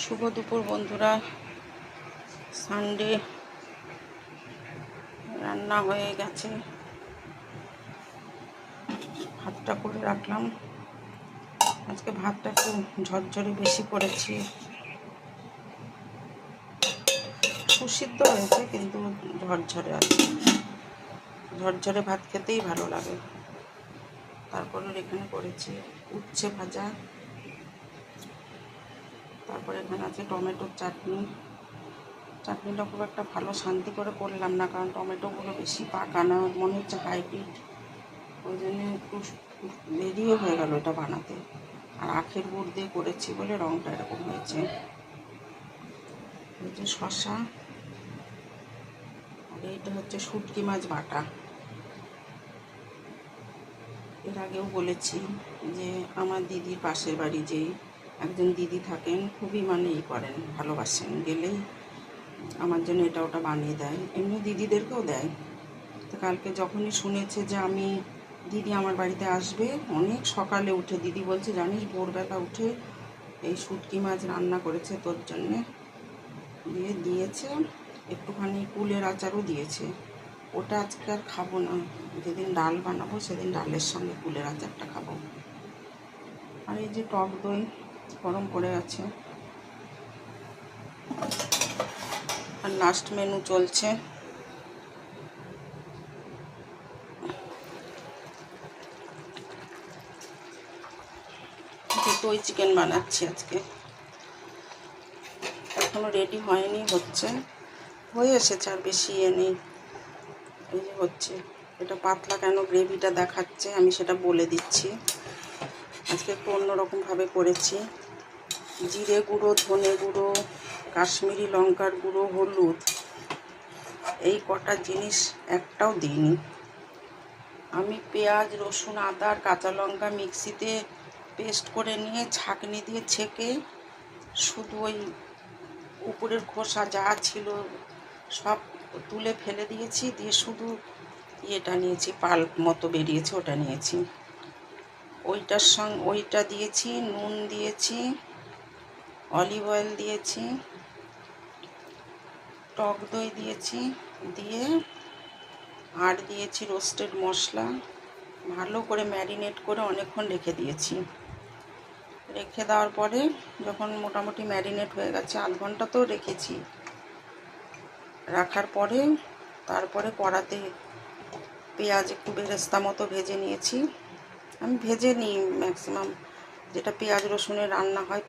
শুভ দুপুর বন্ধুরা। সানডে রান্না হয়ে গেছে, ভাতটা করে রাখলাম। আজকে ভাতটা একটু ঝরঝরে বেশি করেছি, সুসিদ্ধ হয়েছে কিন্তু ঝরঝরে আছে। ঝরঝরে ভাত খেতেই ভালো লাগে। তারপরে এখানে করেছি উচ্ছে ভাজা, তারপরে এখানে আছে টমেটোর চাটনি। চাটনিটা খুব একটা ভালো শান্তি করে করলাম না, কারণ টমেটোগুলো বেশি পাকা না, মনে হচ্ছে হাইব্রিড, ওই জন্য একটু দেরিও হয়ে গেল এটা বানাতে। আর আখের গুড় দিয়ে করেছি বলে রঙটা এরকম হয়েছে। এই যে শসা, আর এইটা হচ্ছে শুটকি মাছ বাটা। এর আগেও বলেছি যে আমার দিদির পাশের বাড়ি যে একজন দিদি থাকেন, খুবই করেন, ভালোবাসেন, গেলেই আমার জন্য এটা ওটা বানিয়ে দেয়, এমনি দিদিদেরকেও দেয়। তো কালকে যখনই শুনেছে যে দিদি আমার বাড়িতে আসবে, অনেক সকালে উঠে দিদি বলছে, জানিস ভোরবেলা উঠে এই শুটকি মাছ রান্না করেছে তোর জন্যে, দিয়েছে একটুখানি কুলের আচারও দিয়েছে। ওটা আজকে আর খাবো না, যেদিন ডাল বানাবো সেদিন ডালের সঙ্গে কুলের আচারটা খাবো। আর এই যে টক দই গরম করে আছে। আর লাস্ট মেনু চলছে, দই চিকেন বানাচ্ছি আজকে। এখনো রেডি হয়নি, হয়ে এসেছে, আর বেশি নেই। এই যে হচ্ছে, এটা পাতলা কেন গ্রেভিটা দেখাচ্ছে আমি সেটা বলে দিচ্ছি। আজকে একটু অন্যরকমভাবে করেছি। জিরে গুঁড়ো, ধনে গুঁড়ো, কাশ্মীরি লঙ্কার গুঁড়ো, হলুদ, এই কটা জিনিস একটাও দিইনি। আমি পেঁয়াজ, রসুন, আদা আর কাঁচা লঙ্কা মিক্সিতে পেস্ট করে নিয়ে ছাঁকনি দিয়ে ছেঁকে শুধু ওই উপরের খোসা যা ছিল সব তুলে ফেলে দিয়েছি, দিয়ে শুধু ইয়েটা নিয়েছি, পাল্প মতো বেরিয়েছে ওটা নিয়েছি। ওইটা দিয়েছি, নুন দিয়েছি, অলিভ অয়েল দিয়েছি, টক দই দিয়েছি, দিয়ে আর দিয়েছি রোস্টেড মশলা। ভালো করে ম্যারিনেট করে অনেকক্ষণ রেখে দিয়েছি। রেখে দেওয়ার পরে যখন মোটামুটি ম্যারিনেট হয়ে গেছে, আধ ঘন্টা তো রেখেছি, রাখার পরে তারপরে কড়াতে পেঁয়াজ একটু বেরেস্তা মতো ভেজে নিয়েছি। আমি ভেজে নিই ম্যাক্সিমাম, যেটা পেঁয়াজ রসুনের রান্না হয়